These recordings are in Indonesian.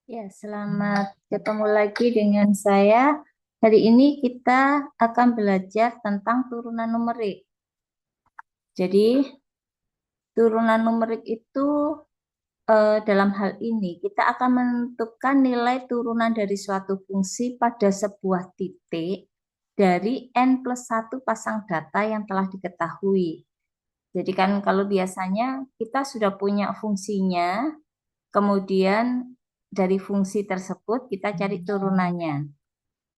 Ya, selamat ketemu lagi dengan saya. Hari ini kita akan belajar tentang turunan numerik. Jadi, turunan numerik itu dalam hal ini kita akan menentukan nilai turunan dari suatu fungsi pada sebuah titik dari n+1 pasang data yang telah diketahui. Jadi kan kalau biasanya kita sudah punya fungsinya, kemudian dari fungsi tersebut kita cari turunannya.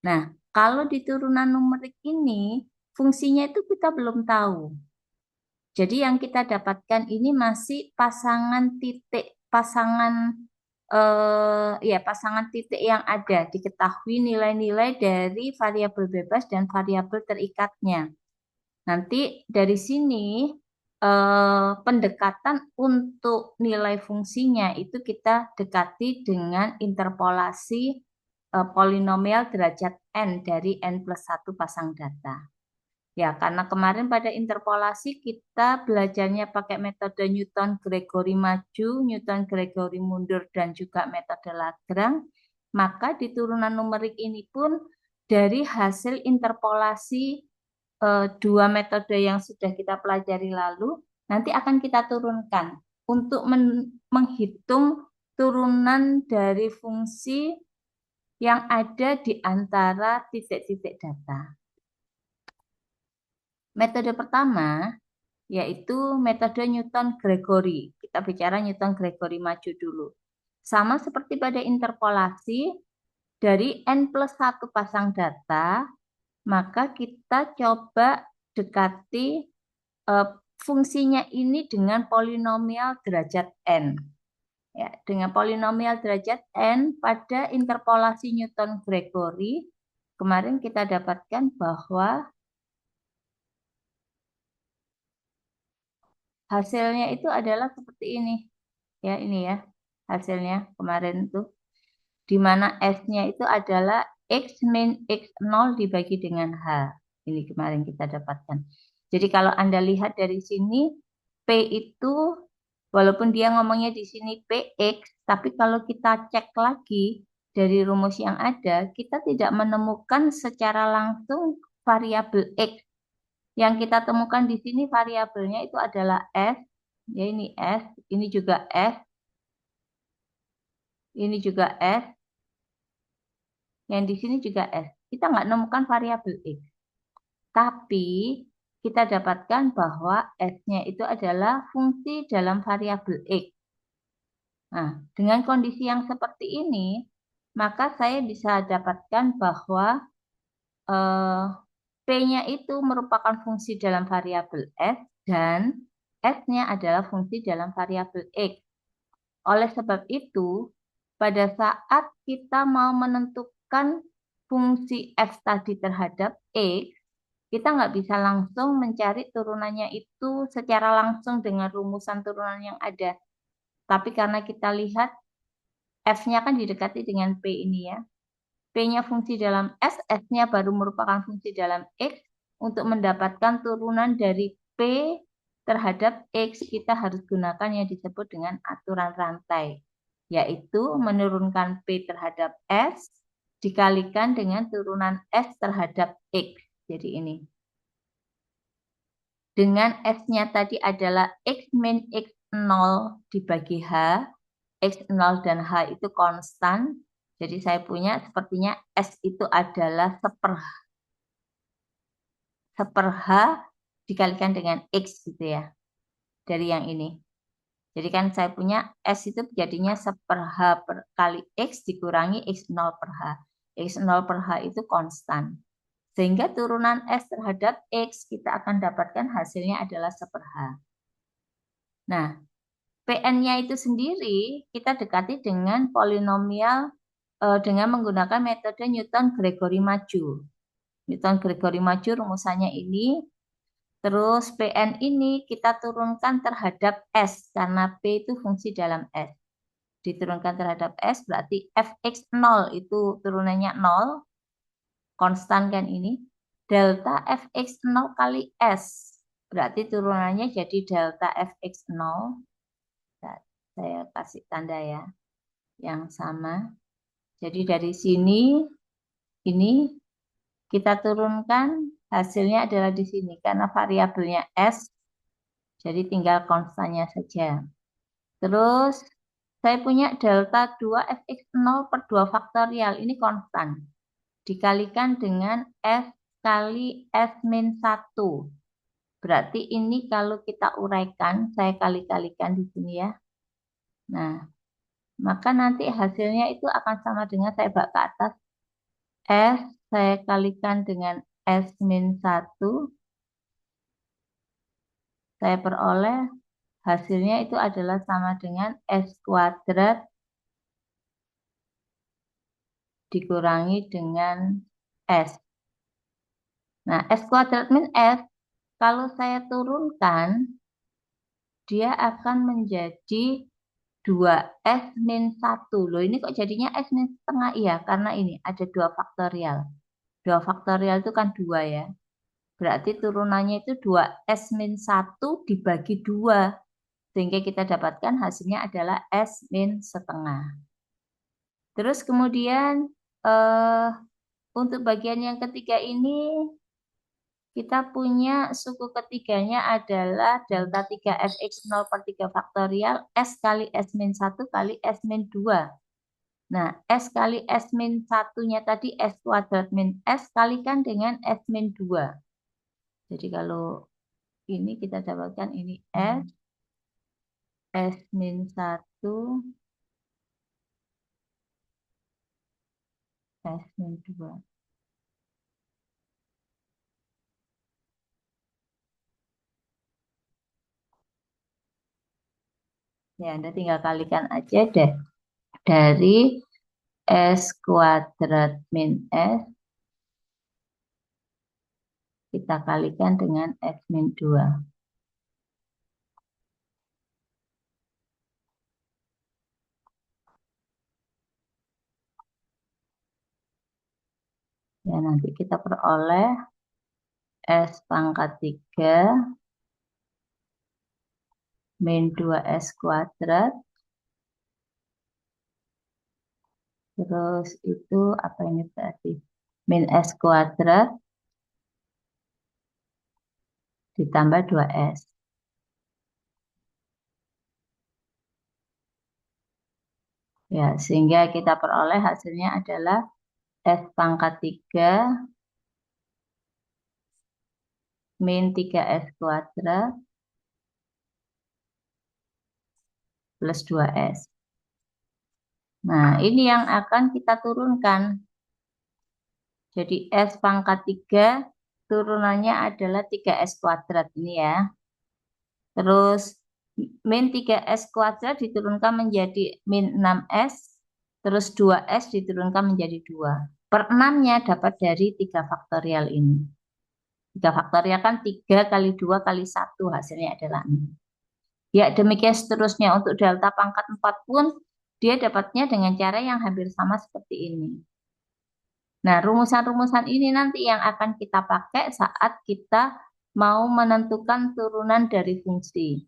Nah, kalau di turunan numerik ini, fungsinya itu kita belum tahu. Jadi yang kita dapatkan ini masih pasangan titik, pasangan titik yang ada, diketahui nilai-nilai dari variabel bebas dan variabel terikatnya. Nanti dari sini pendekatan untuk nilai fungsinya itu kita dekati dengan interpolasi polinomial derajat n dari n+1 pasang data. Ya, karena kemarin pada interpolasi kita belajarnya pakai metode Newton-Gregory maju, Newton-Gregory mundur, dan juga metode Lagrange, maka di turunan numerik ini pun dari hasil interpolasi dua metode yang sudah kita pelajari lalu, nanti akan kita turunkan untuk menghitung turunan dari fungsi yang ada di antara titik-titik data. Metode pertama yaitu metode Newton-Gregory. Kita bicara Newton-Gregory maju dulu. Sama seperti pada interpolasi, dari n+1 pasang data, maka kita coba dekati eh, fungsinya ini dengan polinomial derajat n. Ya, dengan polinomial derajat n pada interpolasi Newton-Gregory, kemarin kita dapatkan bahwa hasilnya itu adalah seperti ini. Ya, ini ya hasilnya kemarin tuh. Di mana S-nya itu adalah X min X0 dibagi dengan H. Ini kemarin kita dapatkan. Jadi kalau Anda lihat dari sini, P itu walaupun dia ngomongnya di sini PX, tapi kalau kita cek lagi dari rumus yang ada, kita tidak menemukan secara langsung variabel X. Yang kita temukan di sini variabelnya itu adalah S, ya ini S, ini juga S, ini juga S, yang di sini juga S. Kita nggak menemukan variabel X. Tapi kita dapatkan bahwa S-nya itu adalah fungsi dalam variabel X. Nah, dengan kondisi yang seperti ini, maka saya bisa dapatkan bahwa eh, P-nya itu merupakan fungsi dalam variabel S dan S-nya adalah fungsi dalam variabel X. Oleh sebab itu, pada saat kita mau menentukan fungsi f tadi terhadap X, kita nggak bisa langsung mencari turunannya itu secara langsung dengan rumusan turunan yang ada. Tapi karena kita lihat F-nya kan didekati dengan P ini ya. P-nya fungsi dalam S, S-nya baru merupakan fungsi dalam X. Untuk mendapatkan turunan dari P terhadap X, kita harus gunakan yang disebut dengan aturan rantai, yaitu menurunkan P terhadap S dikalikan dengan turunan S terhadap X. Jadi ini. Dengan S-nya tadi adalah X min X0 dibagi H. X0 dan H itu konstan. Jadi saya punya sepertinya S itu adalah seper H dikalikan dengan X gitu ya. Dari yang ini. Jadi kan saya punya S itu jadinya seper H per kali X dikurangi X0 per H. X0 per H itu konstan. Sehingga turunan S terhadap X kita akan dapatkan hasilnya adalah seper H. Nah, PN-nya itu sendiri kita dekati dengan polinomial dengan menggunakan metode Newton-Gregory maju. Newton-Gregory maju rumusannya ini. Terus PN ini kita turunkan terhadap S karena P itu fungsi dalam S. Diturunkan terhadap S berarti Fx0 itu turunannya 0. Konstan kan ini. Delta Fx0 kali S. Berarti turunannya jadi delta Fx0. Saya kasih tanda ya. yang sama. Jadi dari sini, ini kita turunkan, hasilnya adalah di sini. Karena variabelnya S, jadi tinggal konstannya saja. Terus, saya punya delta 2 fx0 per 2 faktorial. Ini konstan. Dikalikan dengan S kali S min 1. Berarti ini kalau kita uraikan, saya kali-kalikan di sini ya. Nah, maka nanti hasilnya itu akan sama dengan saya bawa ke atas. S saya kalikan dengan S min 1. Saya peroleh hasilnya itu adalah sama dengan S kuadrat dikurangi dengan S. Nah, S kuadrat min S, kalau saya turunkan, dia akan menjadi 2S min 1. Loh, ini kok jadinya S min setengah? Iya, karena ini ada 2 faktorial. 2 faktorial itu kan 2 ya. Berarti turunannya itu 2S min 1 dibagi 2. Sehingga kita dapatkan hasilnya adalah S min setengah. Terus kemudian eh, untuk bagian yang ketiga ini kita punya suku ketiganya adalah delta 3 fx0 per 3 faktorial S kali S min 1 kali S min 2. Nah, S kali S min 1-nya tadi S kuadrat min S kalikan dengan S min 2. Jadi kalau ini kita dapatkan ini S min 1, S min 2. Ya, Anda tinggal kalikan aja deh. Dari S kuadrat min S, kita kalikan dengan S min 2. Ya, nanti kita peroleh S pangkat 3 min 2S kuadrat. Terus itu apa ini berarti? Min S kuadrat ditambah 2S. Ya, sehingga kita peroleh hasilnya adalah S pangkat 3 min 3S kuadrat plus 2S. Nah, ini yang akan kita turunkan. Jadi S pangkat 3 turunannya adalah 3S kuadrat ini ya. Terus min 3S kuadrat diturunkan menjadi min 6S. Terus 2S diturunkan menjadi 2. Per 6-nya dapat dari 3 faktorial ini. 3 faktorial kan 3 kali 2 kali 1 hasilnya adalah 6. Ya, demikian seterusnya. Untuk delta pangkat 4 pun dia dapatnya dengan cara yang hampir sama seperti ini. Nah, rumusan-rumusan ini nanti yang akan kita pakai saat kita mau menentukan turunan dari fungsi.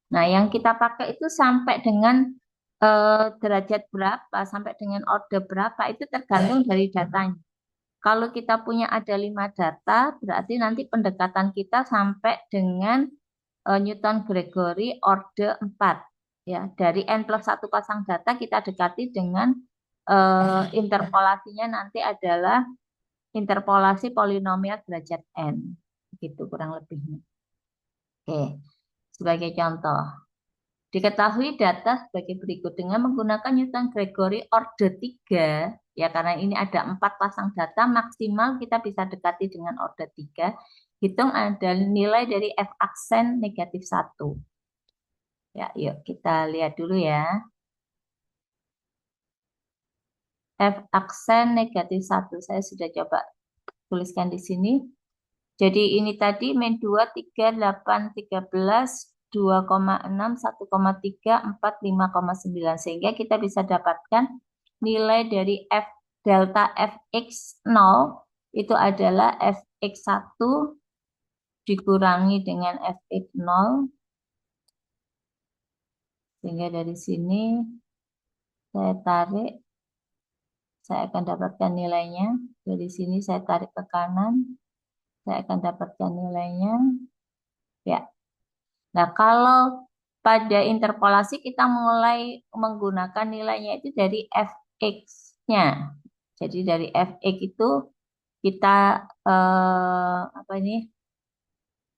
Nah, yang kita pakai itu sampai dengan derajat berapa, sampai dengan order berapa, itu tergantung dari datanya. Kalau kita punya ada 5 data, berarti nanti pendekatan kita sampai dengan Newton Gregory order 4. Ya, dari N plus 1 pasang data kita dekati dengan interpolasinya nanti adalah interpolasi polinomial derajat N. Gitu kurang lebihnya. Oke, sebagai contoh. Diketahui data sebagai berikut dengan menggunakan Newton Gregory order 3, ya karena ini ada 4 pasang data, maksimal kita bisa dekati dengan order 3. Hitung ada nilai dari F aksen negatif 1. Ya, yuk kita lihat dulu ya. F aksen negatif 1. Saya sudah coba tuliskan di sini. Jadi ini tadi min 2, 3, 8, 13, 2,6, 1,3, 4, 5,9. Sehingga kita bisa dapatkan nilai dari F delta Fx0 itu adalah Fx1 dikurangi dengan Fx0. Sehingga dari sini Saya tarik, saya akan dapatkan nilainya. Dari sini saya tarik ke kanan, saya akan dapatkan nilainya. Ya. Nah, kalau pada interpolasi kita mulai menggunakan nilainya itu dari fx-nya. Jadi dari fx itu kita apa ini?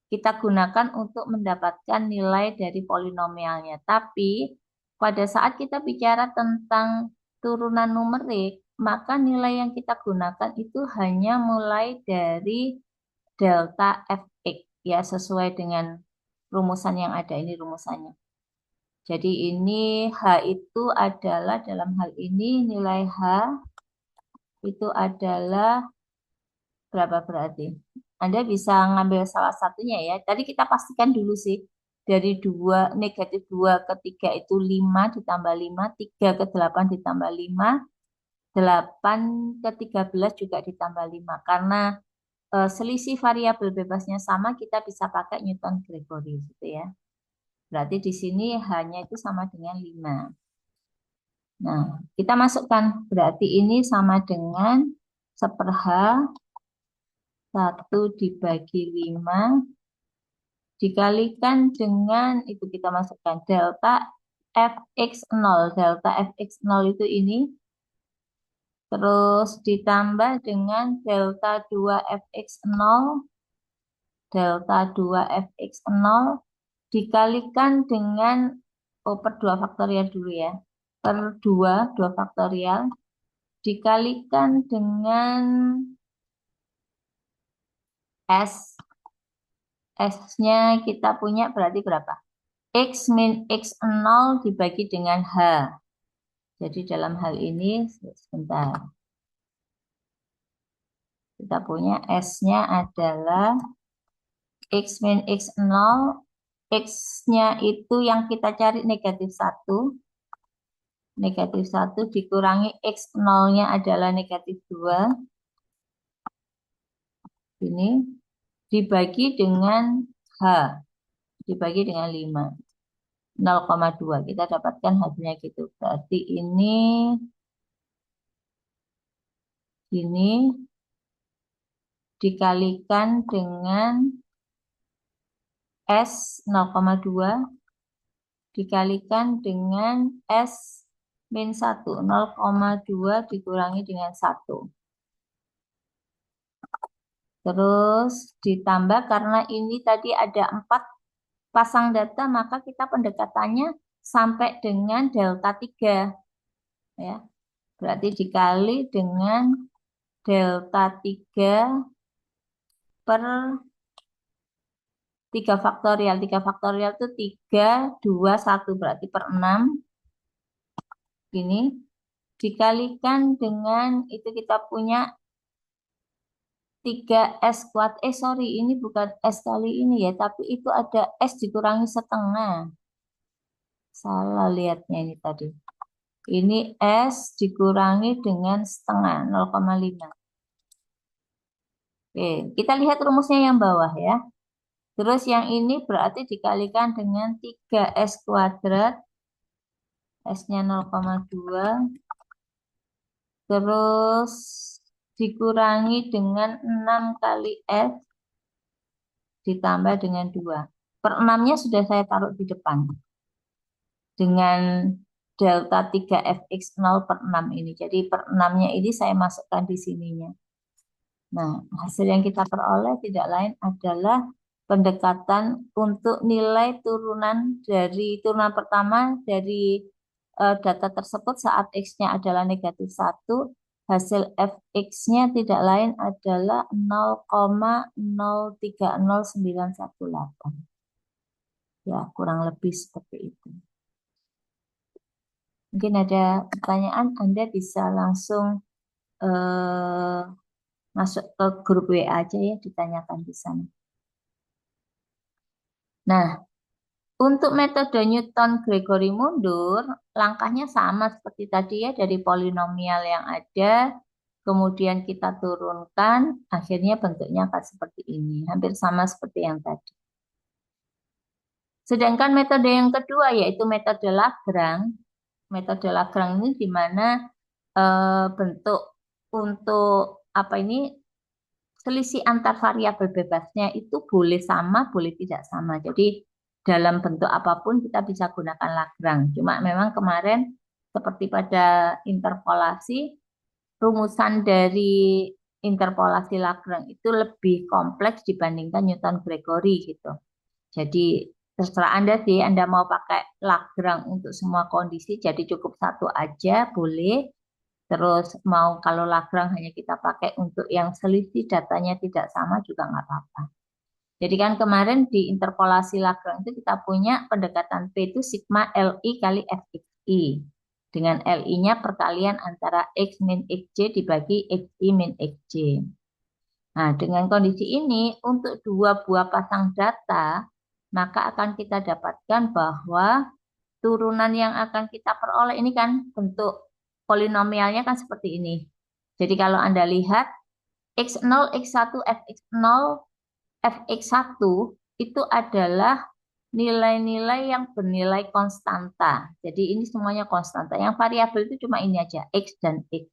Kita gunakan untuk mendapatkan nilai dari polinomialnya. Tapi pada saat kita bicara tentang turunan numerik, maka nilai yang kita gunakan itu hanya mulai dari delta fx, ya sesuai dengan rumusan yang ada. Ini rumusannya. Jadi ini H itu adalah dalam hal ini nilai H itu adalah berapa berarti? Anda bisa ngambil salah satunya ya. Tadi kita pastikan dulu sih. Dari 2, negatif 2 ke 3 itu 5 ditambah 5, 3 ke 8 ditambah 5, 8 ke 13 juga ditambah 5. Karena selisih variabel bebasnya sama, kita bisa pakai Newton Gregory gitu ya. Berarti di sini hanya itu sama dengan 5. Nah, kita masukkan. Berarti ini sama dengan 1/2 1 dibagi 5 dikalikan dengan itu kita masukkan delta fx0. Delta fx0 itu ini. Terus ditambah dengan delta 2 fx0. Delta 2 fx0 dikalikan dengan per 2 faktorial dulu ya. Per 2 faktorial dikalikan dengan S. S-nya kita punya berarti berapa? X min X0 dibagi dengan H. Jadi dalam hal ini, sebentar. Kita punya S-nya adalah X min X0. X-nya itu yang kita cari negatif 1. Negatif 1 dikurangi X0-nya adalah negatif 2. Ini dibagi dengan H. Dibagi dengan 5. 0,2. Kita dapatkan hasilnya gitu. Berarti ini dikalikan dengan S 0,2 dikalikan dengan S min 1. 0,2 dikurangi dengan 1. Terus ditambah karena ini tadi ada 4 pasang data, maka kita pendekatannya sampai dengan delta 3. Ya. Berarti dikali dengan delta 3 per 3 faktorial. 3 faktorial itu 3, 2, 1. Berarti per 6. Ini dikalikan dengan itu kita punya 3S kuadrat. Sorry, ini bukan S kali ini ya. Tapi itu ada S dikurangi setengah. Salah lihatnya ini tadi. Ini S dikurangi dengan setengah, 0,5. Oke, kita lihat rumusnya yang bawah ya. Terus yang ini berarti dikalikan dengan 3S kuadrat. S-nya 0,2. Terus dikurangi dengan 6 kali S ditambah dengan 2. Per 6-nya sudah saya taruh di depan. Dengan delta 3fx0 per 6 ini. Jadi per 6-nya ini saya masukkan di sininya. Nah, hasil yang kita peroleh tidak lain adalah pendekatan untuk nilai turunan dari turunan pertama dari data tersebut saat X-nya adalah negatif 1, hasil fx-nya tidak lain adalah 0,030918. Ya, kurang lebih seperti itu. Mungkin ada pertanyaan, Anda bisa langsung masuk ke grup WA aja ya, ditanyakan di sana. Nah, untuk metode Newton-Gregory mundur, langkahnya sama seperti tadi ya, dari polinomial yang ada, kemudian kita turunkan, akhirnya bentuknya akan seperti ini, hampir sama seperti yang tadi. Sedangkan metode yang kedua yaitu metode Lagrange. Metode Lagrange ini di mana bentuk untuk apa ini selisih antar variabel bebasnya itu boleh sama, boleh tidak sama. Jadi dalam bentuk apapun kita bisa gunakan Lagrange. Cuma memang kemarin seperti pada interpolasi, rumusan dari interpolasi Lagrange itu lebih kompleks dibandingkan Newton-Gregory gitu. Jadi terserah Anda sih, Anda mau pakai Lagrange untuk semua kondisi, jadi cukup satu aja boleh. Terus mau kalau Lagrange hanya kita pakai untuk yang selisih datanya tidak sama juga nggak apa-apa. Jadi kan kemarin di interpolasi Lagrange itu kita punya pendekatan P itu sigma Li kali Fxi. Dengan Li-nya perkalian antara X min Xj dibagi Xi min Xj. Nah, dengan kondisi ini untuk dua buah pasang data, maka akan kita dapatkan bahwa turunan yang akan kita peroleh ini kan bentuk polinomialnya kan seperti ini. Jadi kalau Anda lihat X0, X1, Fx0, Fx1 itu adalah nilai-nilai yang bernilai konstanta. Jadi ini semuanya konstanta. Yang variabel itu cuma ini aja, X dan X.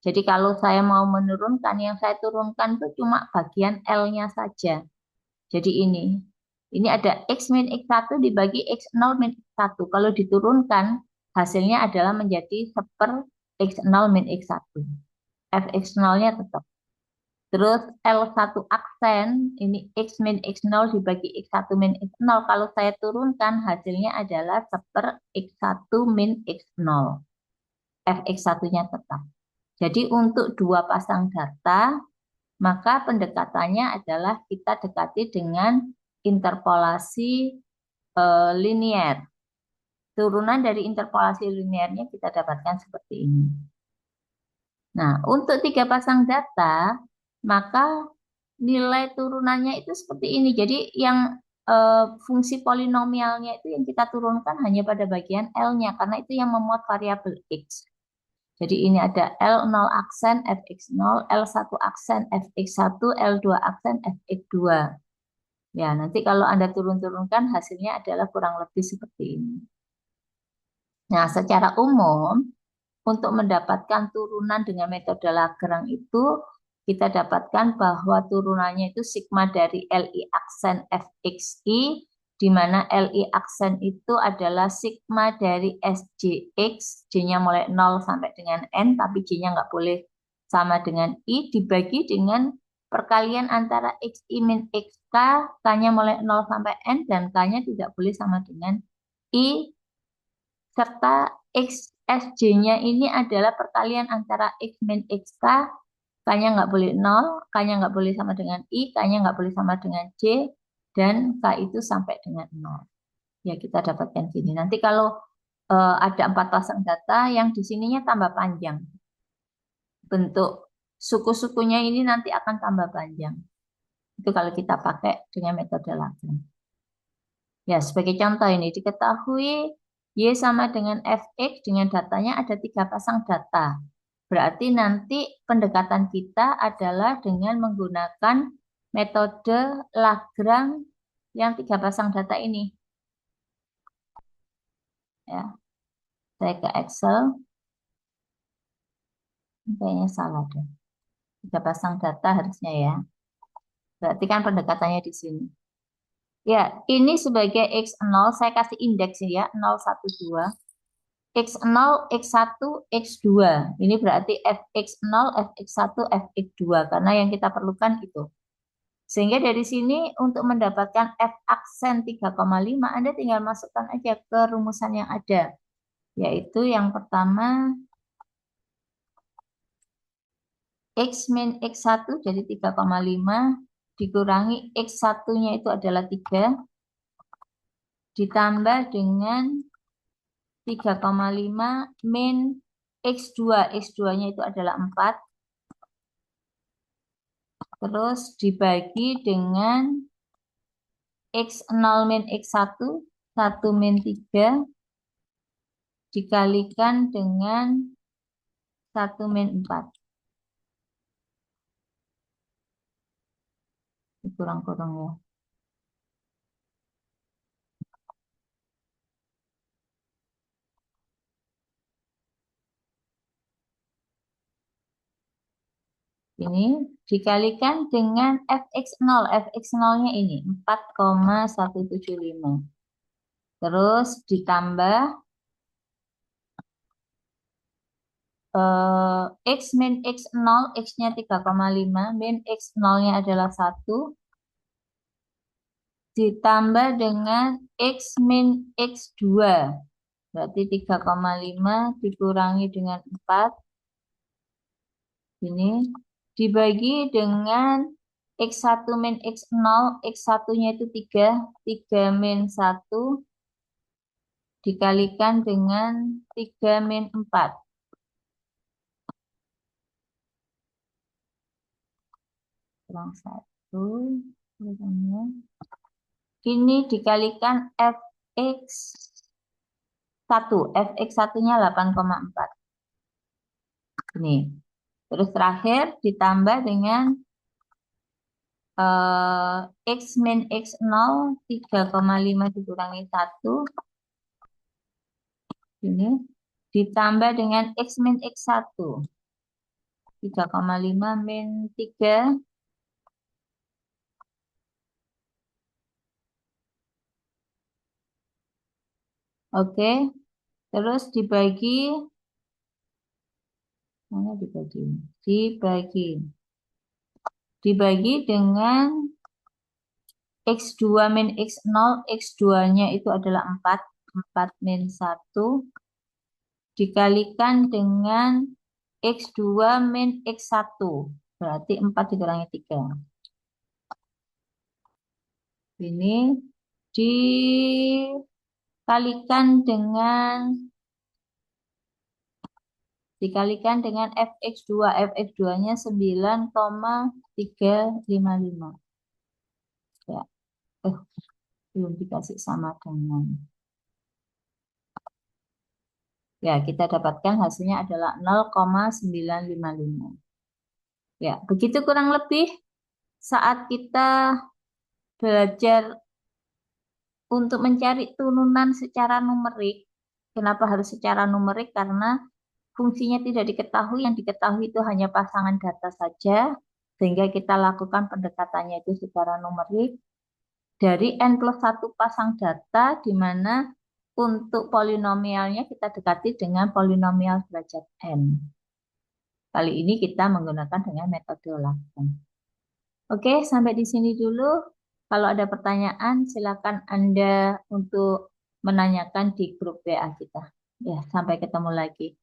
Jadi kalau saya mau menurunkan, yang saya turunkan itu cuma bagian L-nya saja. Jadi ini ada X min X1 dibagi X0 min X1. Kalau diturunkan, hasilnya adalah menjadi 1/per X0 min X1. Fx0-nya tetap. Terus L1 aksen, ini X min X0 dibagi X1 min X0. Kalau saya turunkan, hasilnya adalah 1/per X1 min X0. Fx1-nya tetap. Jadi untuk dua pasang data, maka pendekatannya adalah kita dekati dengan interpolasi linier. Turunan dari interpolasi linearnya kita dapatkan seperti ini. Nah, untuk tiga pasang data, maka nilai turunannya itu seperti ini. Jadi yang fungsi polinomialnya itu yang kita turunkan hanya pada bagian L-nya, karena itu yang memuat variabel X. Jadi ini ada L0 aksen Fx0, L1 aksen Fx1, L2 aksen Fx2. Ya, nanti kalau Anda turun-turunkan hasilnya adalah kurang lebih seperti ini. Nah, secara umum untuk mendapatkan turunan dengan metode Lagrange itu kita dapatkan bahwa turunannya itu sigma dari Li aksen Fxi, di mana Li aksen itu adalah sigma dari Sjx, J-nya mulai 0 sampai dengan N, tapi J-nya nggak boleh sama dengan I, dibagi dengan perkalian antara Xi min Xk, K-nya mulai 0 sampai N, dan K-nya tidak boleh sama dengan I, serta Sjnya ini adalah perkalian antara X min Xk, K-nya nggak boleh 0, K-nya nggak boleh sama dengan I, K-nya nggak boleh sama dengan J, dan K itu sampai dengan 0. Ya, kita dapatkan sini. Nanti kalau ada 4 pasang data, yang di sininya tambah panjang. Bentuk suku-sukunya ini nanti akan tambah panjang. Itu kalau kita pakai dengan metode Lagrange. Ya, sebagai contoh ini diketahui Y sama dengan Fx dengan datanya ada 3 pasang data. Berarti nanti pendekatan kita adalah dengan menggunakan metode Lagrange yang 3 pasang data ini. Ya, saya ke Excel, kayaknya salah deh. 3 pasang data harusnya ya. Berarti kan pendekatannya di sini. Ya, ini sebagai X0, saya kasih indeks ya, 0, 1, 2. X0, X1, X2. Ini berarti Fx0, Fx1, Fx2. Karena yang kita perlukan itu. Sehingga dari sini untuk mendapatkan F aksen 3,5, Anda tinggal masukkan aja ke rumusan yang ada. Yaitu yang pertama, X min X1 jadi 3,5 dikurangi X1-nya itu adalah 3 ditambah dengan 3,5 min X2. X2-nya itu adalah 4. Terus dibagi dengan X0 min X1, 1 min 3 dikalikan dengan 1 min 4. Kurang-kurang ya. Ini dikalikan dengan fx0. Fx0-nya ini 4,175. Terus ditambah x min x0, x-nya 3,5, min x0-nya adalah 1, ditambah dengan x min x2. Berarti 3,5 dikurangi dengan 4. Ini dibagi dengan x1 min x0, x1-nya itu 3, 3 min 1 dikalikan dengan 3 min 4. Kurang 1. Ini dikalikan fx1. fx1-nya 8,4. Ini. Terus terakhir ditambah dengan x min x0 3,5 dikurangi 1 ini ditambah dengan x min x1 3,5 min 3 oke, terus dibagi mana dibagi dengan x2 min x0, x2-nya itu adalah 4, 4 min 1 dikalikan dengan x2 min x1, berarti 4 dikurangi 3. Ini dikalikan dengan fx2. fx2-nya 9,355. Ya, belum dikasih sama dengan. Ya, kita dapatkan hasilnya adalah 0,955. Ya, begitu kurang lebih saat kita belajar untuk mencari turunan secara numerik. Kenapa harus secara numerik? Karena fungsinya tidak diketahui, yang diketahui itu hanya pasangan data saja, sehingga kita lakukan pendekatannya itu secara numerik. Dari n plus 1 pasang data, di mana untuk polinomialnya kita dekati dengan polinomial derajat n. Kali ini kita menggunakan dengan metode langsung. Oke, sampai di sini dulu. Kalau ada pertanyaan, silakan Anda untuk menanyakan di grup WA kita. Ya, sampai ketemu lagi.